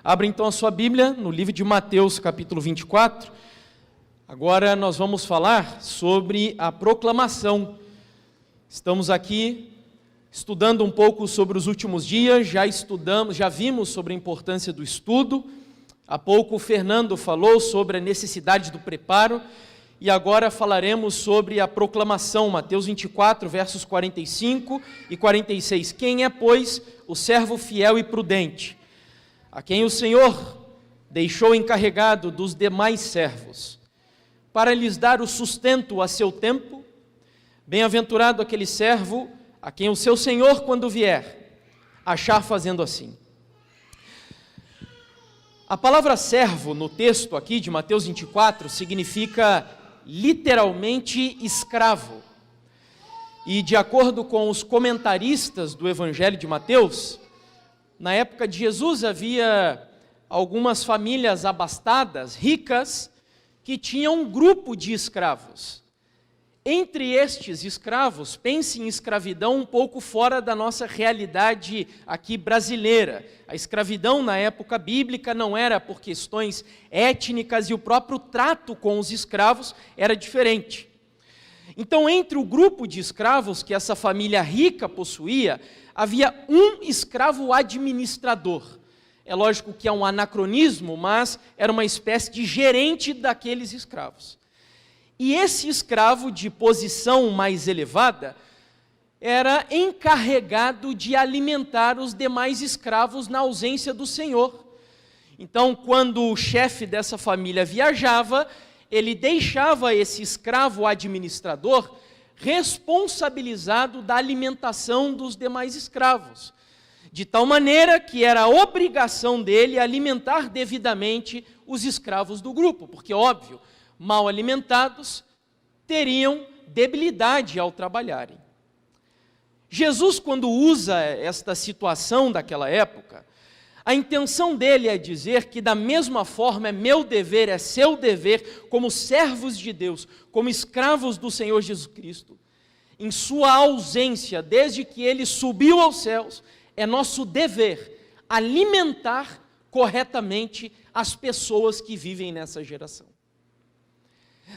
Abra então a sua Bíblia no livro de Mateus, capítulo 24. Agora nós vamos falar sobre a proclamação. Estamos aqui estudando um pouco sobre os últimos dias, já vimos sobre a importância do estudo. Há pouco o Fernando falou sobre a necessidade do preparo, e agora falaremos sobre a proclamação, Mateus 24, versos 45 e 46. Quem é, pois, o servo fiel e prudente, a quem o Senhor deixou encarregado dos demais servos, para lhes dar o sustento a seu tempo? Bem-aventurado aquele servo a quem o seu Senhor, quando vier, achar fazendo assim. A palavra servo no texto aqui de Mateus 24 significa literalmente escravo. E de acordo com os comentaristas do Evangelho de Mateus, na época de Jesus havia algumas famílias abastadas, ricas, que tinham um grupo de escravos. Entre estes escravos, pense em escravidão um pouco fora da nossa realidade aqui brasileira. A escravidão na época bíblica não era por questões étnicas e o próprio trato com os escravos era diferente. Então, entre o grupo de escravos que essa família rica possuía, havia um escravo administrador. É lógico que é um anacronismo, mas era uma espécie de gerente daqueles escravos. E esse escravo de posição mais elevada era encarregado de alimentar os demais escravos na ausência do Senhor. Então, quando o chefe dessa família viajava, ele deixava esse escravo administrador responsabilizado da alimentação dos demais escravos, de tal maneira que era obrigação dele alimentar devidamente os escravos do grupo, porque, óbvio, mal alimentados teriam debilidade ao trabalharem. Jesus, quando usa esta situação daquela época, a intenção dele é dizer que da mesma forma é meu dever, é seu dever, como servos de Deus, como escravos do Senhor Jesus Cristo, em sua ausência, desde que ele subiu aos céus, é nosso dever alimentar corretamente as pessoas que vivem nessa geração.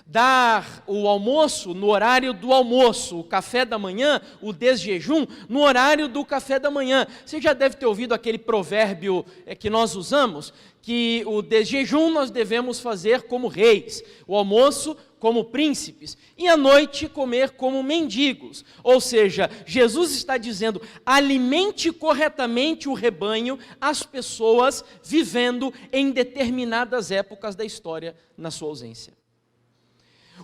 Dar o almoço no horário do almoço, o café da manhã, o desjejum no horário do café da manhã. Você já deve ter ouvido aquele provérbio que nós usamos, que o desjejum nós devemos fazer como reis, o almoço como príncipes, e à noite comer como mendigos. Ou seja, Jesus está dizendo, alimente corretamente o rebanho, as pessoas vivendo em determinadas épocas da história na sua ausência.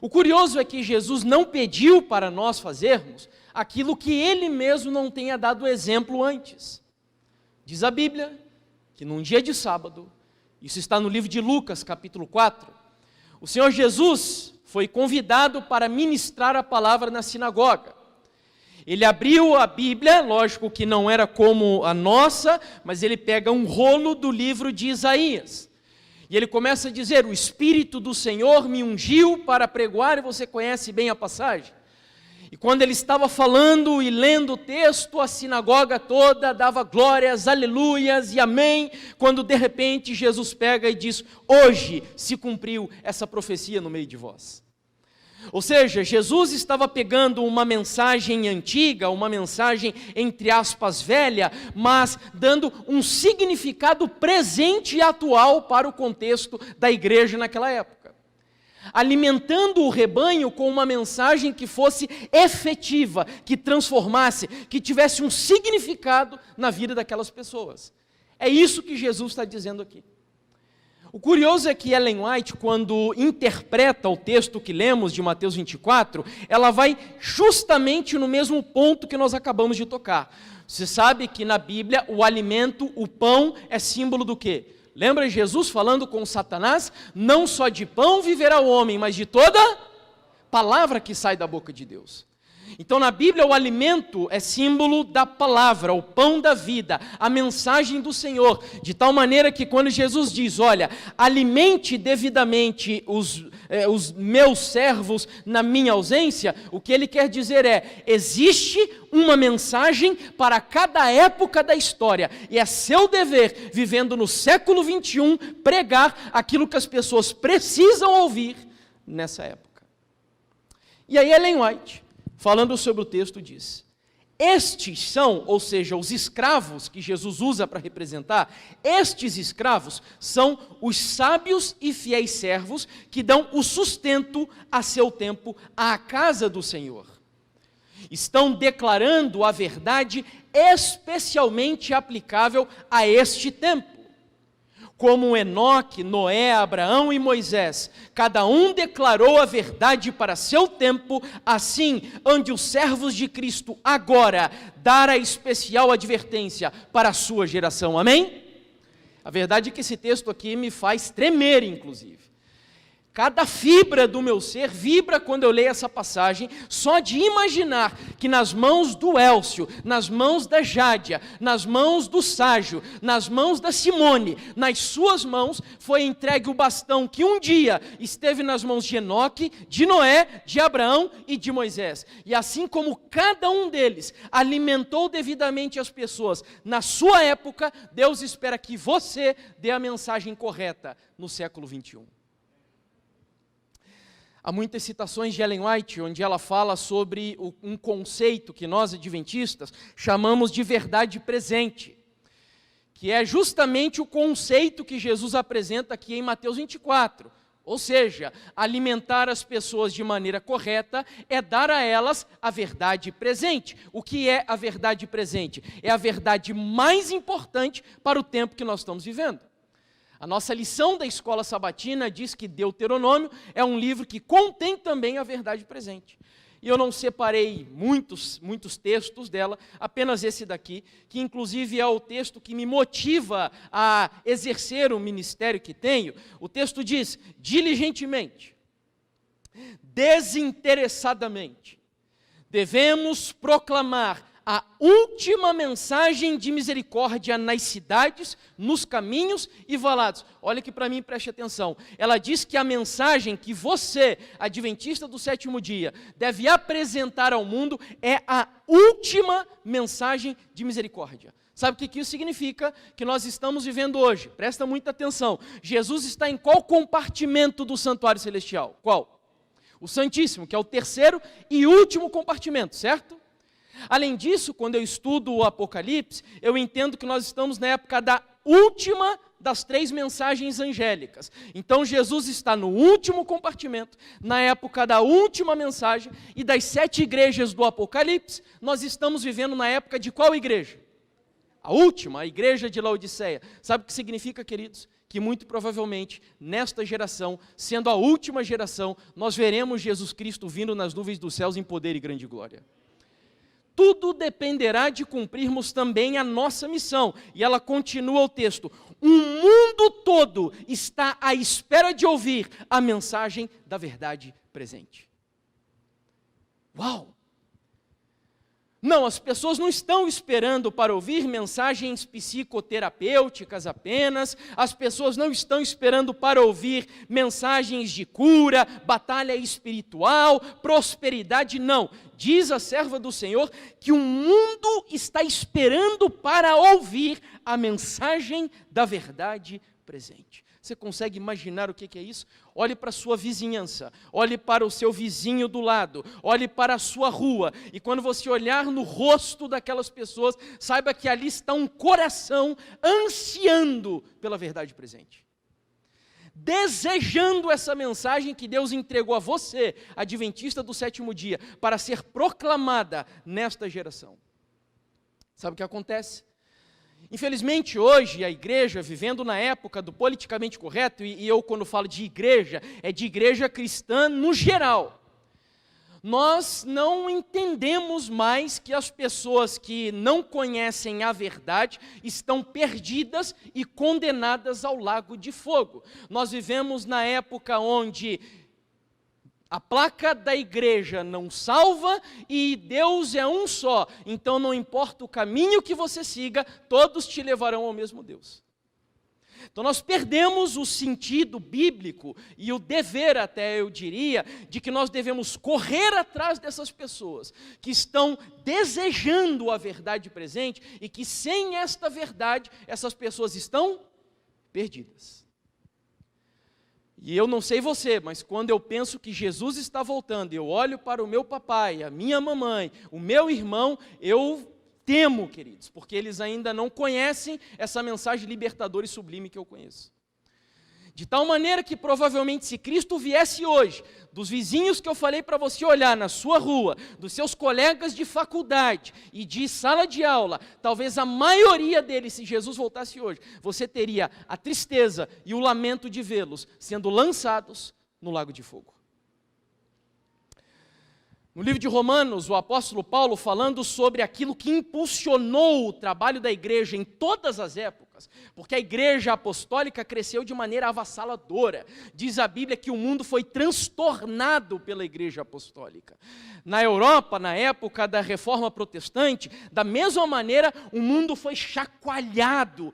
O curioso é que Jesus não pediu para nós fazermos aquilo que Ele mesmo não tenha dado exemplo antes. Diz a Bíblia que num dia de sábado, isso está no livro de Lucas, capítulo 4, o Senhor Jesus foi convidado para ministrar a palavra na sinagoga. Ele abriu a Bíblia, lógico que não era como a nossa, mas ele pega um rolo do livro de Isaías. E ele começa a dizer, o Espírito do Senhor me ungiu para pregoar, e você conhece bem a passagem. E quando ele estava falando e lendo o texto, a sinagoga toda dava glórias, aleluias e amém, quando de repente Jesus pega e diz, hoje se cumpriu essa profecia no meio de vós. Ou seja, Jesus estava pegando uma mensagem antiga, uma mensagem entre aspas velha, mas dando um significado presente e atual para o contexto da igreja naquela época. Alimentando o rebanho com uma mensagem que fosse efetiva, que transformasse, que tivesse um significado na vida daquelas pessoas. É isso que Jesus está dizendo aqui. O curioso é que Ellen White, quando interpreta o texto que lemos de Mateus 24, ela vai justamente no mesmo ponto que nós acabamos de tocar. Você sabe que na Bíblia o alimento, o pão, é símbolo do quê? Lembra Jesus falando com Satanás? Não só de pão viverá o homem, mas de toda palavra que sai da boca de Deus. Então na Bíblia o alimento é símbolo da palavra, o pão da vida, a mensagem do Senhor, de tal maneira que quando Jesus diz, olha, alimente devidamente os meus servos na minha ausência, o que ele quer dizer é, existe uma mensagem para cada época da história, e é seu dever, vivendo no século 21, pregar aquilo que as pessoas precisam ouvir nessa época. E aí Ellen White, falando sobre o texto, diz: estes são, ou seja, os escravos que Jesus usa para representar, estes escravos são os sábios e fiéis servos que dão o sustento a seu tempo à casa do Senhor. Estão declarando a verdade especialmente aplicável a este tempo. Como Enoque, Noé, Abraão e Moisés, cada um declarou a verdade para seu tempo, assim ande os servos de Cristo agora dar a especial advertência para a sua geração. Amém? A verdade é que esse texto aqui me faz tremer, inclusive. Cada fibra do meu ser vibra quando eu leio essa passagem, só de imaginar que nas mãos do Elcio, nas mãos da Jádia, nas mãos do Ságio, nas mãos da Simone, nas suas mãos foi entregue o bastão que um dia esteve nas mãos de Enoque, de Noé, de Abraão e de Moisés. E assim como cada um deles alimentou devidamente as pessoas na sua época, Deus espera que você dê a mensagem correta no século 21. Há muitas citações de Ellen White, onde ela fala sobre um conceito que nós, adventistas, chamamos de verdade presente, que é justamente o conceito que Jesus apresenta aqui em Mateus 24. Ou seja, alimentar as pessoas de maneira correta é dar a elas a verdade presente. O que é a verdade presente? É a verdade mais importante para o tempo que nós estamos vivendo. A nossa lição da escola sabatina diz que Deuteronômio é um livro que contém também a verdade presente. E eu não separei muitos textos dela, apenas esse daqui, que inclusive é o texto que me motiva a exercer o ministério que tenho. O texto diz: diligentemente, desinteressadamente, devemos proclamar a última mensagem de misericórdia nas cidades, nos caminhos e valados. Olha aqui para mim, preste atenção. Ela diz que a mensagem que você, adventista do sétimo dia, deve apresentar ao mundo é a última mensagem de misericórdia. Sabe o que isso significa? Que nós estamos vivendo hoje. Presta muita atenção. Jesus está em qual compartimento do santuário celestial? Qual? O Santíssimo, que é o terceiro e último compartimento, certo? Além disso, quando eu estudo o Apocalipse, eu entendo que nós estamos na época da última das 3 mensagens angélicas. Então Jesus está no último compartimento, na época da última mensagem, e das 7 igrejas do Apocalipse, nós estamos vivendo na época de qual igreja? A última, a igreja de Laodiceia. Sabe o que significa, queridos? Que muito provavelmente, nesta geração, sendo a última geração, nós veremos Jesus Cristo vindo nas nuvens dos céus em poder e grande glória. Tudo dependerá de cumprirmos também a nossa missão. E ela continua o texto: o mundo todo está à espera de ouvir a mensagem da verdade presente. Uau! Não, as pessoas não estão esperando para ouvir mensagens psicoterapêuticas apenas, as pessoas não estão esperando para ouvir mensagens de cura, batalha espiritual, prosperidade, não. Diz a serva do Senhor que o mundo está esperando para ouvir a mensagem da verdade presente. Você consegue imaginar o que é isso? Olhe para a sua vizinhança, olhe para o seu vizinho do lado, olhe para a sua rua, e quando você olhar no rosto daquelas pessoas, saiba que ali está um coração ansiando pela verdade presente. Desejando essa mensagem que Deus entregou a você, adventista do sétimo dia, para ser proclamada nesta geração. Sabe o que acontece? Infelizmente, hoje, a igreja, vivendo na época do politicamente correto, e eu, quando falo de igreja, é de igreja cristã no geral, nós não entendemos mais que as pessoas que não conhecem a verdade estão perdidas e condenadas ao lago de fogo. Nós vivemos na época onde a placa da igreja não salva e Deus é um só. Então não importa o caminho que você siga, todos te levarão ao mesmo Deus. Então nós perdemos o sentido bíblico e o dever, até eu diria, de que nós devemos correr atrás dessas pessoas que estão desejando a verdade presente e que sem esta verdade essas pessoas estão perdidas. E eu não sei você, mas quando eu penso que Jesus está voltando, eu olho para o meu papai, a minha mamãe, o meu irmão, eu temo, queridos, porque eles ainda não conhecem essa mensagem libertadora e sublime que eu conheço. De tal maneira que provavelmente se Cristo viesse hoje, dos vizinhos que eu falei para você olhar na sua rua, dos seus colegas de faculdade e de sala de aula, talvez a maioria deles, se Jesus voltasse hoje, você teria a tristeza e o lamento de vê-los sendo lançados no lago de fogo. No livro de Romanos, o apóstolo Paulo, falando sobre aquilo que impulsionou o trabalho da igreja em todas as épocas, porque a igreja apostólica cresceu de maneira avassaladora. Diz a Bíblia que o mundo foi transtornado pela igreja apostólica. Na Europa, na época da Reforma Protestante, da mesma maneira, o mundo foi chacoalhado.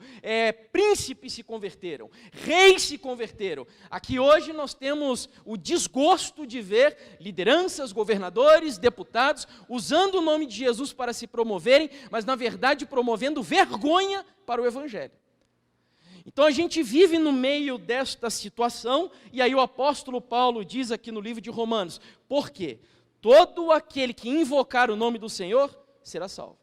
Príncipes se converteram, reis se converteram. Aqui hoje nós temos o desgosto de ver lideranças, governadores, deputados, usando o nome de Jesus para se promoverem, mas na verdade promovendo vergonha para o Evangelho. Então a gente vive no meio desta situação, e aí o apóstolo Paulo diz aqui no livro de Romanos, por quê? Todo aquele que invocar o nome do Senhor será salvo.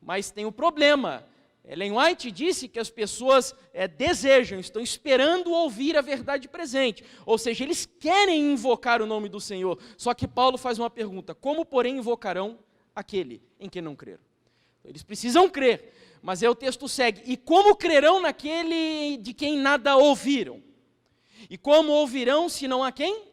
Mas tem um problema. Ellen White disse que as pessoas desejam, estão esperando ouvir a verdade presente. Ou seja, eles querem invocar o nome do Senhor. Só que Paulo faz uma pergunta, como porém invocarão aquele em quem não creram? Eles precisam crer, mas aí o texto segue, e como crerão naquele de quem nada ouviram? E como ouvirão se não há quem?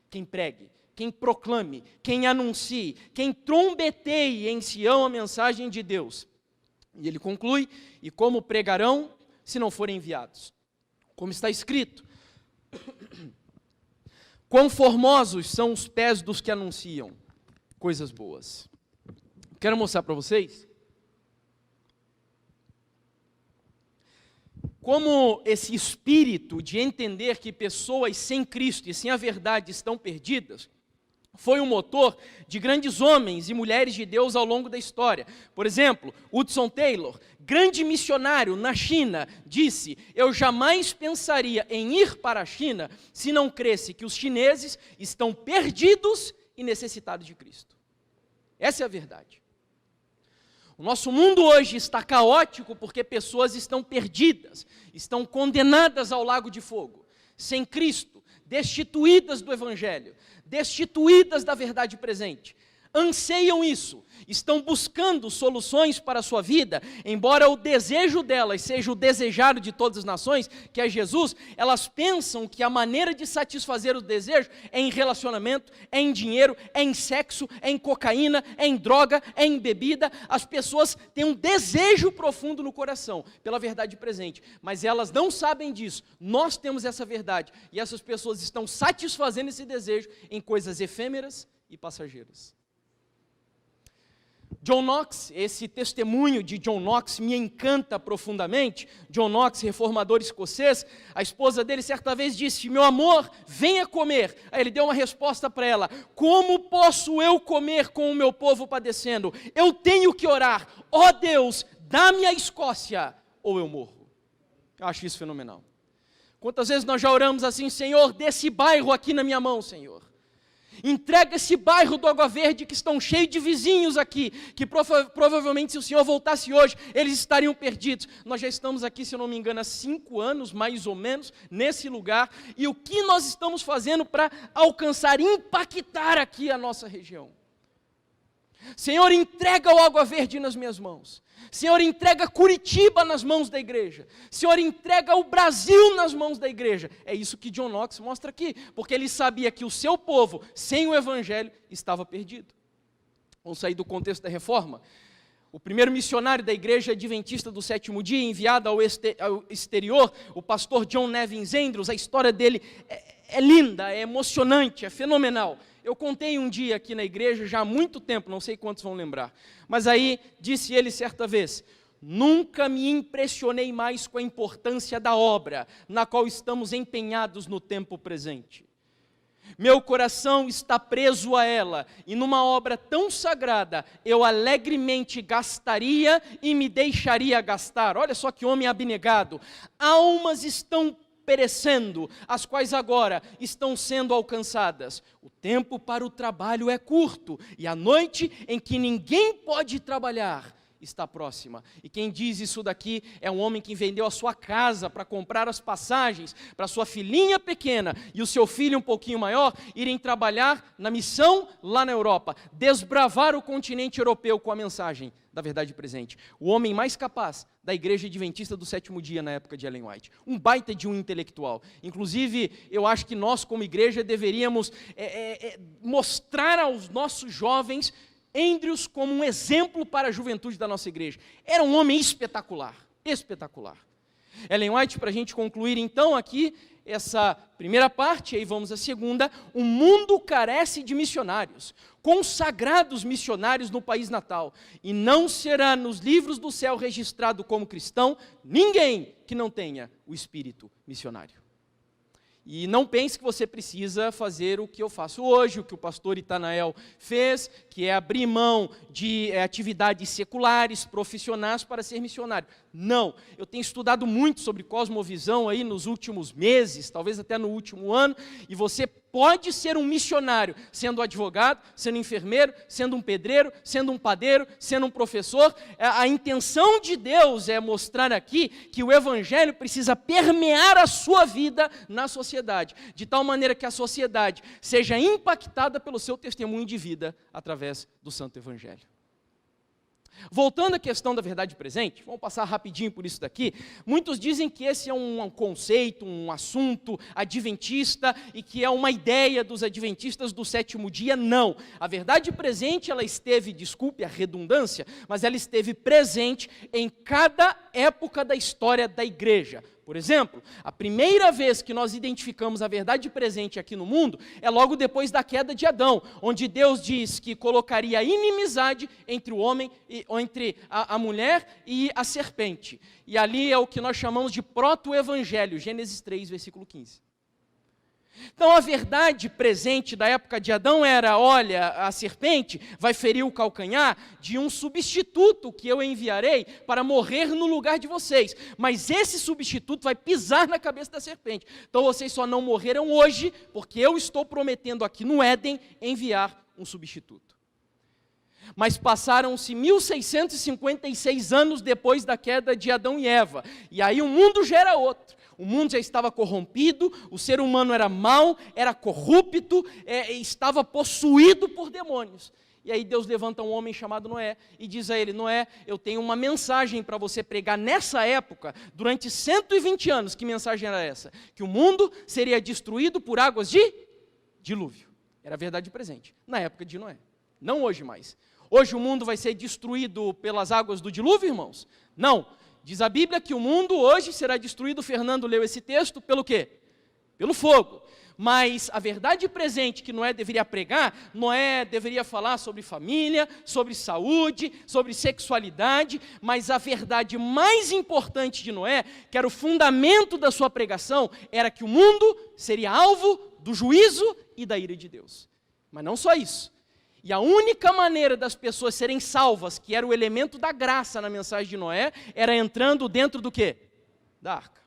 Quem pregue, quem proclame, quem anuncie, quem trombeteie em Sião a mensagem de Deus. E ele conclui, e como pregarão se não forem enviados? Como está escrito, quão formosos são os pés dos que anunciam coisas boas. Quero mostrar para vocês como esse espírito de entender que pessoas sem Cristo e sem a verdade estão perdidas, foi o motor de grandes homens e mulheres de Deus ao longo da história. Por exemplo, Hudson Taylor, grande missionário na China, disse, eu jamais pensaria em ir para a China se não cresse que os chineses estão perdidos e necessitados de Cristo. Essa é a verdade. O nosso mundo hoje está caótico porque pessoas estão perdidas, estão condenadas ao lago de fogo, sem Cristo, destituídas do Evangelho, destituídas da verdade presente. Anseiam isso, estão buscando soluções para a sua vida, embora o desejo delas seja o desejado de todas as nações, que é Jesus, elas pensam que a maneira de satisfazer o desejo é em relacionamento, é em dinheiro, é em sexo, é em cocaína, é em droga, é em bebida. As pessoas têm um desejo profundo no coração pela verdade presente, mas elas não sabem disso. Nós temos essa verdade e essas pessoas estão satisfazendo esse desejo em coisas efêmeras e passageiras. John Knox, esse testemunho de John Knox me encanta profundamente. John Knox, reformador escocês, a esposa dele certa vez disse, meu amor, venha comer. Aí ele deu uma resposta para ela, como posso eu comer com o meu povo padecendo? Eu tenho que orar, ó Deus, dá-me a Escócia, ou eu morro. Eu acho isso fenomenal. Quantas vezes nós já oramos assim, Senhor, dê esse bairro aqui na minha mão, Senhor. Entrega esse bairro do Água Verde que estão cheios de vizinhos aqui, que provavelmente se o Senhor voltasse hoje, eles estariam perdidos. Nós já estamos aqui, se eu não me engano, há 5 anos, mais ou menos, nesse lugar. E o que nós estamos fazendo para alcançar, impactar aqui a nossa região? Senhor, entrega o Água Verde nas minhas mãos. Senhor, entrega Curitiba nas mãos da igreja. Senhor, entrega o Brasil nas mãos da igreja. É isso que John Knox mostra aqui, porque ele sabia que o seu povo, sem o Evangelho, estava perdido. Vamos sair do contexto da reforma. O primeiro missionário da igreja adventista do sétimo dia, enviado ao exterior, o pastor John Nevins Andrews, a história dele é linda, é emocionante, é fenomenal. Eu contei um dia aqui na igreja, já há muito tempo, não sei quantos vão lembrar. Mas aí, disse ele certa vez, nunca me impressionei mais com a importância da obra na qual estamos empenhados no tempo presente. Meu coração está preso a ela, e numa obra tão sagrada, eu alegremente gastaria e me deixaria gastar. Olha só que homem abnegado. Almas estão perecendo, as quais agora estão sendo alcançadas. O tempo para o trabalho é curto, e a noite em que ninguém pode trabalhar está próxima. E quem diz isso daqui é um homem que vendeu a sua casa para comprar as passagens para sua filhinha pequena e o seu filho um pouquinho maior irem trabalhar na missão lá na Europa, desbravar o continente europeu com a mensagem da verdade presente. O homem mais capaz da Igreja Adventista do Sétimo Dia na época de Ellen White. Um baita de um intelectual. Inclusive, eu acho que nós como igreja deveríamos mostrar aos nossos jovens Andrews como um exemplo para a juventude da nossa igreja. Era um homem espetacular, espetacular. Ellen White, para a gente concluir então aqui essa primeira parte, aí vamos à segunda. O mundo carece de missionários, consagrados missionários no país natal, e não será nos livros do céu registrado como cristão ninguém que não tenha o espírito missionário. E não pense que você precisa fazer o que eu faço hoje, o que o pastor Itanael fez, que é abrir mão de atividades seculares, profissionais para ser missionário. Não, eu tenho estudado muito sobre cosmovisão aí nos últimos meses, talvez até no último ano, e você pode ser um missionário, sendo advogado, sendo enfermeiro, sendo um pedreiro, sendo um padeiro, sendo um professor. A intenção de Deus é mostrar aqui que o evangelho precisa permear a sua vida na sociedade, de tal maneira que a sociedade seja impactada pelo seu testemunho de vida através do santo evangelho. Voltando à questão da verdade presente, vamos passar rapidinho por isso daqui. Muitos dizem que esse é um conceito, um assunto adventista e que é uma ideia dos adventistas do sétimo dia. Não. A verdade presente, ela esteve, desculpe a redundância, mas ela esteve presente em cada época da história da igreja. Por exemplo, a primeira vez que nós identificamos a verdade presente aqui no mundo é logo depois da queda de Adão, onde Deus diz que colocaria inimizade entre o homem, entre a mulher e a serpente. E ali é o que nós chamamos de proto-evangelho, Gênesis 3, versículo 15. Então a verdade presente da época de Adão era: olha, a serpente vai ferir o calcanhar de um substituto que eu enviarei para morrer no lugar de vocês, mas esse substituto vai pisar na cabeça da serpente. Então vocês só não morreram hoje, porque eu estou prometendo aqui no Éden enviar um substituto. Mas passaram-se 1656 anos depois da queda de Adão e Eva, e aí o mundo já era outro. O mundo já estava corrompido, o ser humano era mau, era corrupto, estava possuído por demônios. E aí Deus levanta um homem chamado Noé e diz a ele: Noé, eu tenho uma mensagem para você pregar nessa época, durante 120 anos. Que mensagem era essa? Que o mundo seria destruído por águas de dilúvio. Era a verdade presente, na época de Noé. Não hoje mais. Hoje o mundo vai ser destruído pelas águas do dilúvio, irmãos? Não. Diz a Bíblia que o mundo hoje será destruído, Fernando leu esse texto, pelo quê? Pelo fogo. Mas a verdade presente que Noé deveria pregar, Noé deveria falar sobre família, sobre saúde, sobre sexualidade, mas a verdade mais importante de Noé, que era o fundamento da sua pregação, era que o mundo seria alvo do juízo e da ira de Deus. Mas não só isso. E a única maneira das pessoas serem salvas, que era o elemento da graça na mensagem de Noé, era entrando dentro do quê? Da arca.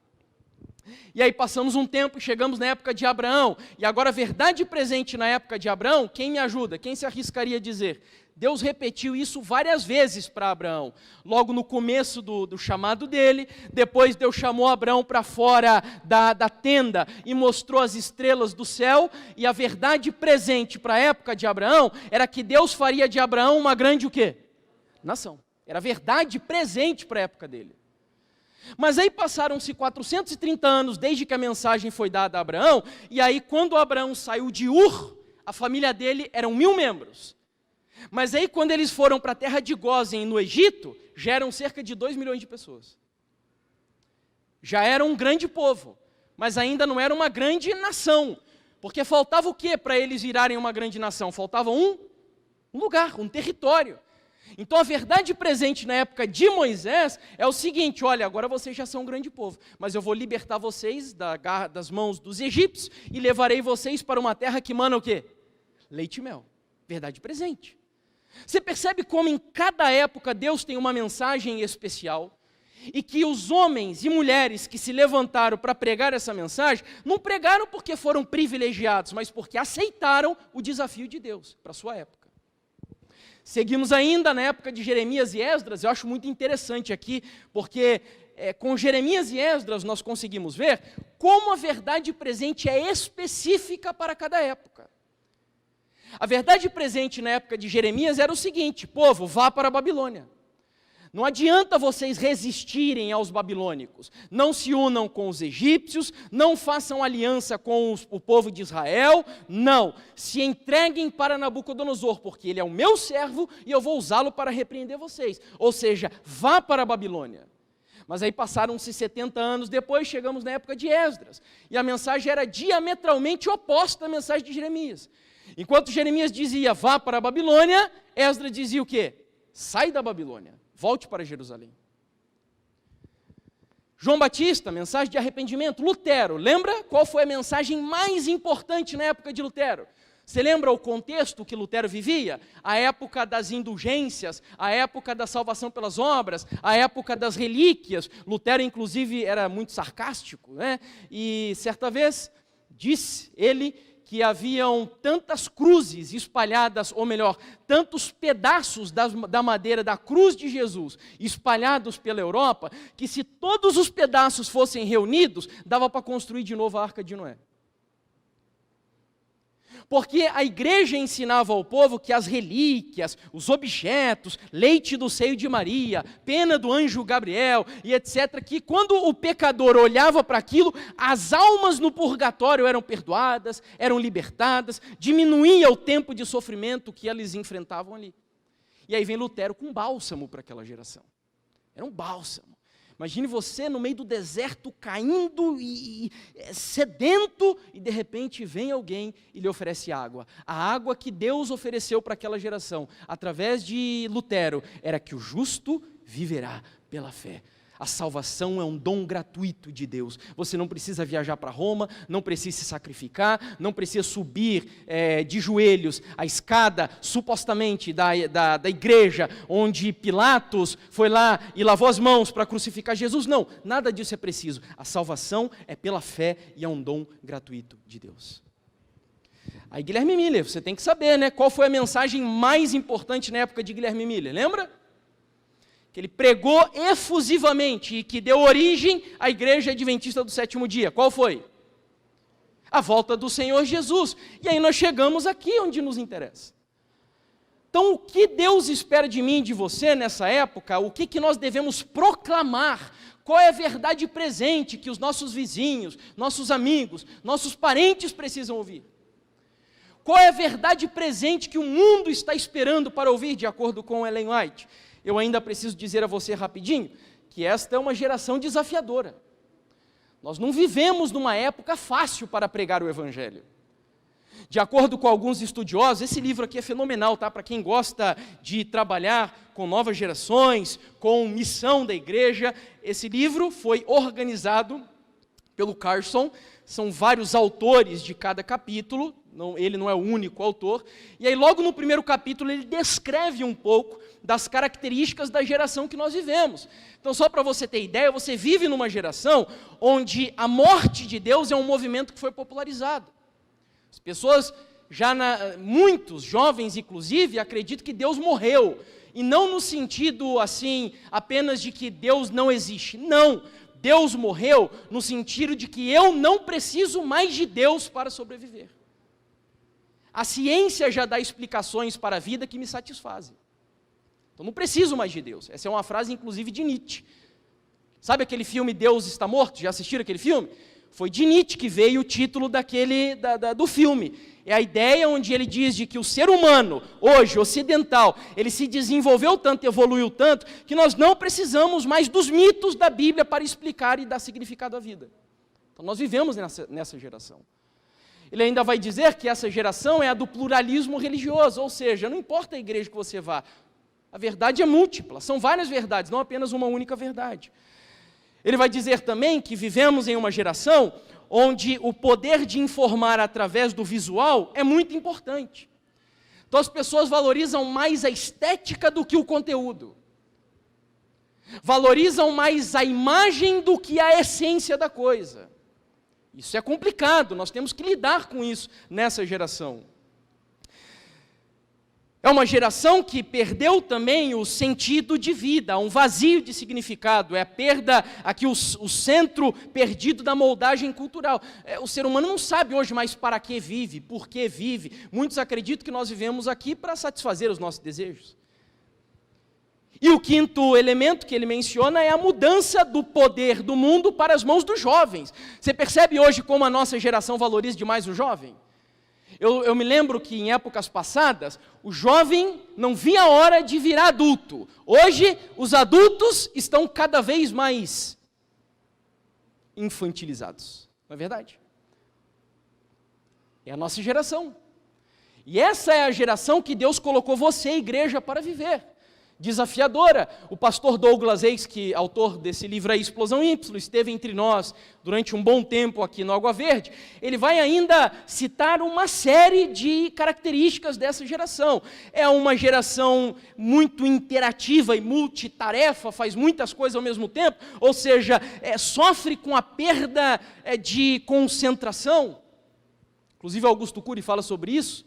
E aí passamos um tempo e chegamos na época de Abraão. E agora a verdade presente na época de Abraão, quem me ajuda? Quem se arriscaria a dizer? Deus repetiu isso várias vezes para Abraão. Logo no começo do chamado dele, depois Deus chamou Abraão para fora da tenda e mostrou as estrelas do céu. E a verdade presente para a época de Abraão era que Deus faria de Abraão uma grande o quê? Nação. Era a verdade presente para a época dele. Mas aí passaram-se 430 anos desde que a mensagem foi dada a Abraão, e aí quando Abraão saiu de Ur, a família dele eram 1000 membros. Mas aí quando eles foram para a terra de Gósen, no Egito, já eram cerca de 2 milhões de pessoas. Já era um grande povo, mas ainda não era uma grande nação. Porque faltava o que para eles virarem uma grande nação? Faltava um lugar, um território. Então a verdade presente na época de Moisés é o seguinte: olha, agora vocês já são um grande povo, mas eu vou libertar vocês das mãos dos egípcios e levarei vocês para uma terra que mana o quê? Leite e mel. Verdade presente. Você percebe como em cada época Deus tem uma mensagem especial, e que os homens e mulheres que se levantaram para pregar essa mensagem, não pregaram porque foram privilegiados, mas porque aceitaram o desafio de Deus para a sua época. Seguimos ainda na época de Jeremias e Esdras. Eu acho muito interessante aqui, porque com Jeremias e Esdras nós conseguimos ver como a verdade presente é específica para cada época. A verdade presente na época de Jeremias era o seguinte: povo, vá para a Babilônia. Não adianta vocês resistirem aos babilônicos, não se unam com os egípcios, não façam aliança com o povo de Israel, não, se entreguem para Nabucodonosor, porque ele é o meu servo e eu vou usá-lo para repreender vocês. Ou seja, vá para a Babilônia. Mas aí passaram-se 70 anos depois, chegamos na época de Esdras, e a mensagem era diametralmente oposta à mensagem de Jeremias. Enquanto Jeremias dizia, vá para a Babilônia, Esdras dizia o quê? Sai da Babilônia. Volte para Jerusalém. João Batista, mensagem de arrependimento. Lutero, lembra qual foi a mensagem mais importante na época de Lutero? Você lembra o contexto que Lutero vivia? A época das indulgências, a época da salvação pelas obras, a época das relíquias. Lutero, inclusive, era muito sarcástico, né? E certa vez disse ele que haviam tantas cruzes espalhadas, ou melhor, tantos pedaços da madeira da cruz de Jesus espalhados pela Europa, que se todos os pedaços fossem reunidos, dava para construir de novo a Arca de Noé. Porque a igreja ensinava ao povo que as relíquias, os objetos, leite do seio de Maria, pena do anjo Gabriel e etc., que quando o pecador olhava para aquilo, as almas no purgatório eram perdoadas, eram libertadas, diminuía o tempo de sofrimento que eles enfrentavam ali. E aí vem Lutero com um bálsamo para aquela geração. Era um bálsamo. Imagine você no meio do deserto, caindo e sedento, e de repente vem alguém e lhe oferece água. A água que Deus ofereceu para aquela geração, através de Lutero, era que o justo viverá pela fé. A salvação é um dom gratuito de Deus. Você não precisa viajar para Roma, não precisa se sacrificar, não precisa subir de joelhos a escada, supostamente, da igreja, onde Pilatos foi lá e lavou as mãos para crucificar Jesus. Não, nada disso é preciso. A salvação é pela fé e é um dom gratuito de Deus. Aí Guilherme Miller, você tem que saber, né? Qual foi a mensagem mais importante na época de Guilherme Miller, lembra? Que ele pregou efusivamente e que deu origem à Igreja Adventista do Sétimo Dia. Qual foi? A volta do Senhor Jesus. E aí nós chegamos aqui onde nos interessa. Então, o que Deus espera de mim e de você nessa época? O que nós devemos proclamar? Qual é a verdade presente que os nossos vizinhos, nossos amigos, nossos parentes precisam ouvir? Qual é a verdade presente que o mundo está esperando para ouvir, de acordo com Ellen White? Eu ainda preciso dizer a você rapidinho, que esta é uma geração desafiadora. Nós não vivemos numa época fácil para pregar o Evangelho. De acordo com alguns estudiosos, esse livro aqui é fenomenal, tá? Para quem gosta de trabalhar com novas gerações, com missão da igreja. Esse livro foi organizado pelo Carson, são vários autores de cada capítulo, ele não é o único autor, e aí logo no primeiro capítulo ele descreve um pouco das características da geração que nós vivemos. Então, só para você ter ideia, você vive numa geração onde a morte de Deus é um movimento que foi popularizado. As pessoas, muitos jovens inclusive, acreditam que Deus morreu, e não no sentido assim, apenas de que Deus não existe, não. Deus morreu no sentido de que eu não preciso mais de Deus para sobreviver. A ciência já dá explicações para a vida que me satisfazem. Então não preciso mais de Deus. Essa é uma frase inclusive de Nietzsche. Sabe aquele filme Deus está morto? Já assistiram aquele filme? Foi de Nietzsche que veio o título do filme. É a ideia onde ele diz de que o ser humano, hoje, ocidental, ele se desenvolveu tanto, evoluiu tanto, que nós não precisamos mais dos mitos da Bíblia para explicar e dar significado à vida. Então nós vivemos nessa geração. Ele ainda vai dizer que essa geração é a do pluralismo religioso, ou seja, não importa a igreja que você vá, A verdade é múltipla, são várias verdades, não apenas uma única verdade. Ele vai dizer também que vivemos em uma geração onde o poder de informar através do visual é muito importante. Então as pessoas valorizam mais a estética do que o conteúdo. Valorizam mais a imagem do que a essência da coisa. Isso é complicado, nós temos que lidar com isso nessa geração. É uma geração que perdeu também o sentido de vida, um vazio de significado, é a perda, aqui o centro perdido da moldagem cultural. O ser humano não sabe hoje mais para que vive, por que vive. Muitos acreditam que nós vivemos aqui para satisfazer os nossos desejos. E o quinto elemento que ele menciona é a mudança do poder do mundo para as mãos dos jovens. Você percebe hoje como a nossa geração valoriza demais o jovem? Eu me lembro que em épocas passadas, o jovem não via a hora de virar adulto. Hoje, os adultos estão cada vez mais infantilizados. Não é verdade? É a nossa geração. E essa é a geração que Deus colocou você, igreja, para viver. Desafiadora. O pastor Douglas Reis, que autor desse livro aí, Explosão Y, esteve entre nós durante um bom tempo aqui no Água Verde. Ele vai ainda citar uma série de características dessa geração. É uma geração muito interativa e multitarefa, faz muitas coisas ao mesmo tempo, ou seja, sofre com a perda de concentração. Inclusive Augusto Cury fala sobre isso,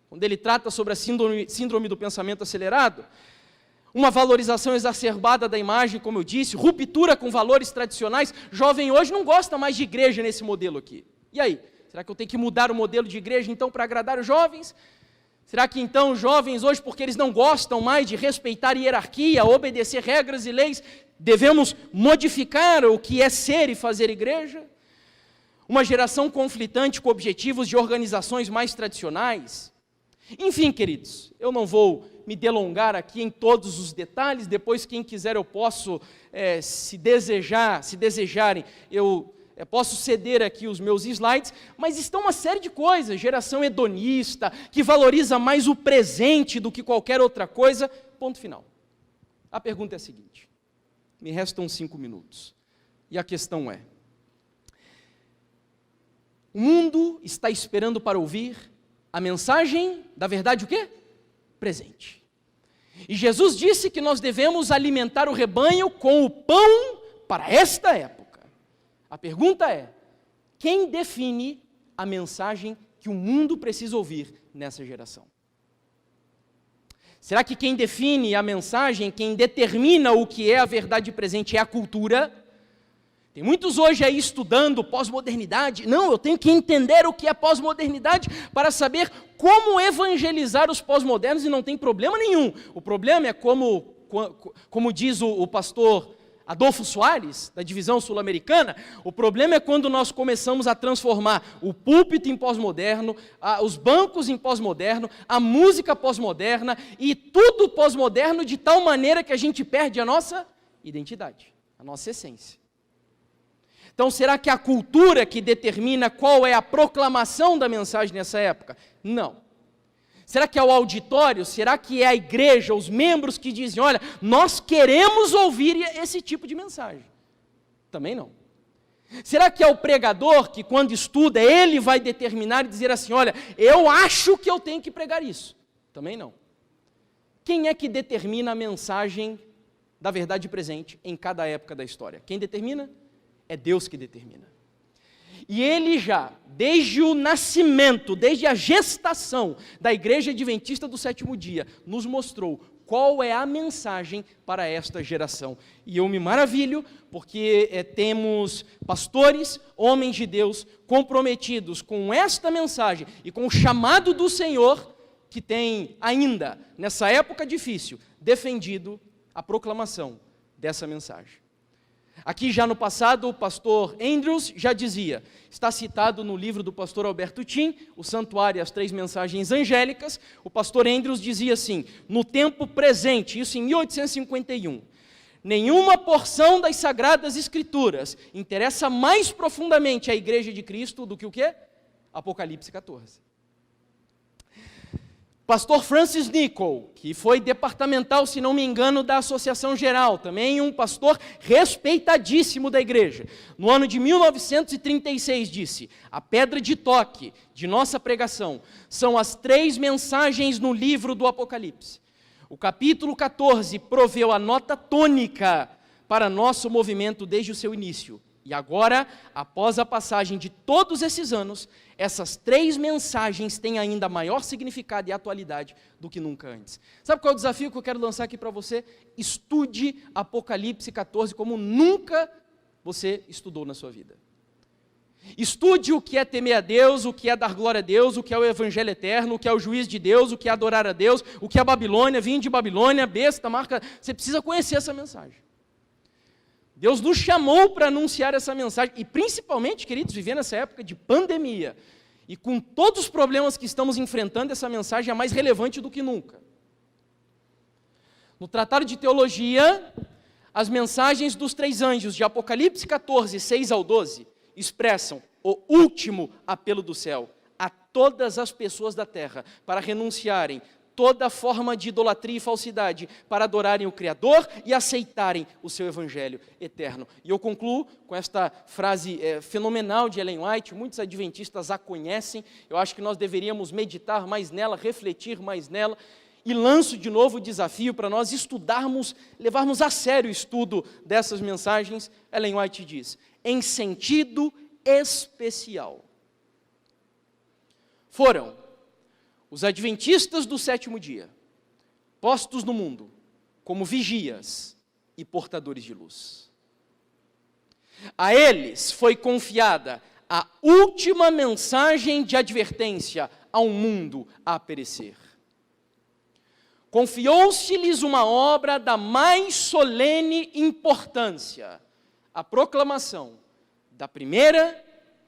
quando ele trata sobre a síndrome do pensamento acelerado. Uma valorização exacerbada da imagem, como eu disse, ruptura com valores tradicionais. Jovem hoje não gosta mais de igreja nesse modelo aqui. E aí? Será que eu tenho que mudar o modelo de igreja, então, para agradar os jovens? Será que, então, os jovens hoje, porque eles não gostam mais de respeitar hierarquia, obedecer regras e leis, devemos modificar o que é ser e fazer igreja? Uma geração conflitante com objetivos de organizações mais tradicionais? Enfim, queridos, eu não vou me delongar aqui em todos os detalhes, depois quem quiser eu posso, se desejarem, eu posso ceder aqui os meus slides, mas estão uma série de coisas, geração hedonista, que valoriza mais o presente do que qualquer outra coisa, ponto final. A pergunta é a seguinte, me restam 5 minutos, e a questão é, o mundo está esperando para ouvir a mensagem da verdade o quê? Presente. E Jesus disse que nós devemos alimentar o rebanho com o pão para esta época. A pergunta é, quem define a mensagem que o mundo precisa ouvir nessa geração? Será que quem define a mensagem, quem determina o que é a verdade presente é a cultura? Tem muitos hoje aí estudando pós-modernidade. Não, eu tenho que entender o que é pós-modernidade para saber como evangelizar os pós-modernos e não tem problema nenhum. O problema é como diz o pastor Adolfo Soares, da divisão sul-americana, o problema é quando nós começamos a transformar o púlpito em pós-moderno, os bancos em pós-moderno, a música pós-moderna e tudo pós-moderno de tal maneira que a gente perde a nossa identidade, a nossa essência. Então, será que é a cultura que determina qual é a proclamação da mensagem nessa época? Não. Será que é o auditório? Será que é a igreja, os membros que dizem, olha, nós queremos ouvir esse tipo de mensagem? Também não. Será que é o pregador que, quando estuda, ele vai determinar e dizer assim, olha, eu acho que eu tenho que pregar isso? Também não. Quem é que determina a mensagem da verdade presente em cada época da história? Quem determina? É Deus que determina. E Ele já, desde o nascimento, desde a gestação da Igreja Adventista do Sétimo Dia, nos mostrou qual é a mensagem para esta geração. E eu me maravilho, porque temos pastores, homens de Deus, comprometidos com esta mensagem e com o chamado do Senhor, que tem ainda, nessa época difícil, defendido a proclamação dessa mensagem. Aqui já no passado, o pastor Andrews já dizia, está citado no livro do pastor Alberto Tim, O Santuário e as Três Mensagens Angélicas, o pastor Andrews dizia assim, no tempo presente, isso em 1851, nenhuma porção das Sagradas Escrituras interessa mais profundamente à Igreja de Cristo do que o quê? Apocalipse 14. Pastor Francis Nichol, que foi departamental, se não me engano, da Associação Geral, também um pastor respeitadíssimo da igreja, no ano de 1936 disse: a pedra de toque de nossa pregação são as 3 mensagens no livro do Apocalipse. O capítulo 14 proveu a nota tônica para nosso movimento desde o seu início. E agora, após a passagem de todos esses anos, essas 3 mensagens têm ainda maior significado e atualidade do que nunca antes. Sabe qual é o desafio que eu quero lançar aqui para você? Estude Apocalipse 14 como nunca você estudou na sua vida. Estude o que é temer a Deus, o que é dar glória a Deus, o que é o evangelho eterno, o que é o juiz de Deus, o que é adorar a Deus, o que é a Babilônia, vinho de Babilônia, besta, marca. Você precisa conhecer essa mensagem. Deus nos chamou para anunciar essa mensagem, e principalmente, queridos, vivendo essa época de pandemia, e com todos os problemas que estamos enfrentando, essa mensagem é mais relevante do que nunca. No Tratado de Teologia, as mensagens dos 3 anjos, de Apocalipse 14, 6 ao 12, expressam o último apelo do céu a todas as pessoas da terra, para renunciarem toda forma de idolatria e falsidade, para adorarem o Criador e aceitarem o seu evangelho eterno. E eu concluo com esta frase fenomenal de Ellen White, muitos adventistas a conhecem, eu acho que nós deveríamos meditar mais nela, refletir mais nela, e lanço de novo o desafio para nós estudarmos, levarmos a sério o estudo dessas mensagens. Ellen White diz: em sentido especial, foram os adventistas do 7º dia, postos no mundo como vigias e portadores de luz. A eles foi confiada a última mensagem de advertência ao mundo a perecer. Confiou-se-lhes uma obra da mais solene importância, a proclamação da 1ª,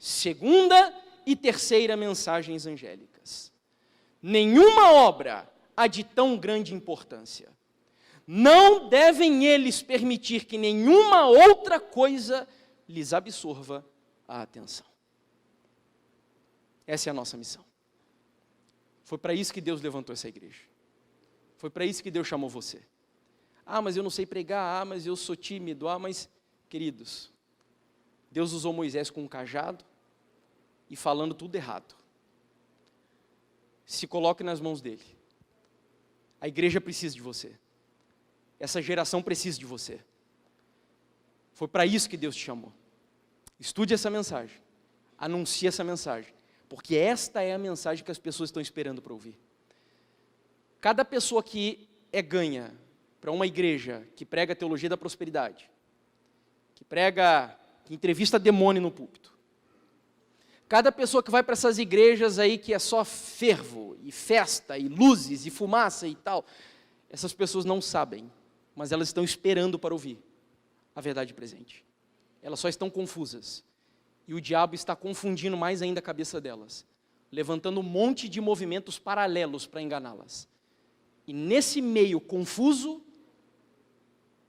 2ª e 3ª mensagens angélicas. Nenhuma obra há de tão grande importância. Não devem eles permitir que nenhuma outra coisa lhes absorva a atenção. Essa é a nossa missão. Foi para isso que Deus levantou essa igreja. Foi para isso que Deus chamou você. Ah, mas eu não sei pregar. Ah, mas eu sou tímido. Ah, mas, queridos, Deus usou Moisés com um cajado e falando tudo errado. Se coloque nas mãos dele. A igreja precisa de você. Essa geração precisa de você. Foi para isso que Deus te chamou. Estude essa mensagem. Anuncie essa mensagem. Porque esta é a mensagem que as pessoas estão esperando para ouvir. Cada pessoa que é ganha para uma igreja que prega a teologia da prosperidade, que entrevista demônio no púlpito, cada pessoa que vai para essas igrejas aí que é só fervo, e festa, e luzes, e fumaça e tal, essas pessoas não sabem, mas elas estão esperando para ouvir a verdade presente. Elas só estão confusas. E o diabo está confundindo mais ainda a cabeça delas, levantando um monte de movimentos paralelos para enganá-las. E nesse meio confuso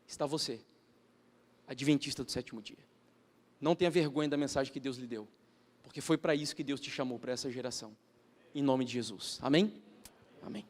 está você, adventista do 7º dia. Não tenha vergonha da mensagem que Deus lhe deu, porque foi para isso que Deus te chamou, para essa geração. Em nome de Jesus. Amém? Amém.